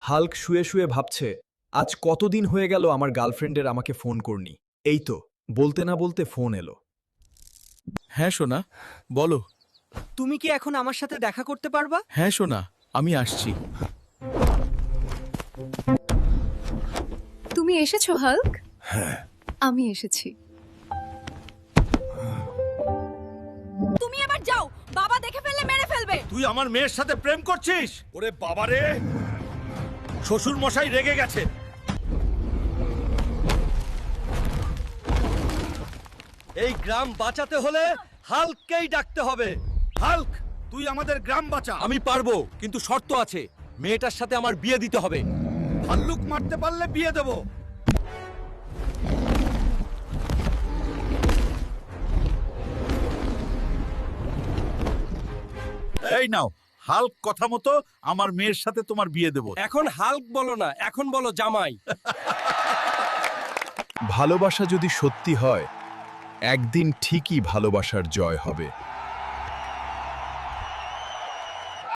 Hulk শুয়ে শুয়ে ভাবছে, আজ কতদিন হয়ে গেল আমার গার্লফ্রেন্ডের আমাকে ফোন করনি। এই তো বলতে না বলতে ফোন এলো। হ্যাঁ সোনা, বলো। তুমি কি এখন আমার সাথে দেখা করতে পারবা? হ্যাঁ সোনা, আমি আসছি। তুমি এসেছো হাল্ক? আমি এসেছি। তুমি এবার যাও, বাবা দেখে ফেললে মেরে ফেলবে। তুই আমার মেয়ের সাথে প্রেম করছিস? ওরে বাবারে, শ্বশুর মশাই রেগে গেছে। এই গ্রাম বাঁচাতে হলে হাল্ককেই ডাকতে হবে। হাল্ক, তুই আমাদের গ্রাম বাঁচা। আমি পারবো, কিন্তু শর্ত আছে। মেয়েটার সাথে আমার বিয়ে দিতে হবে। ভাল্লুক মারতে পারলে বিয়ে দেব। এই নাও, হাল্ক কথা মতো আমার মেয়ের সাথে তোমার বিয়ে দেব। এখন হাল্ক বলো না, এখন বলো জামাই। ভালোবাসা যদি সত্যি হয়, একদিন ঠিকই ভালোবাসার জয় হবে।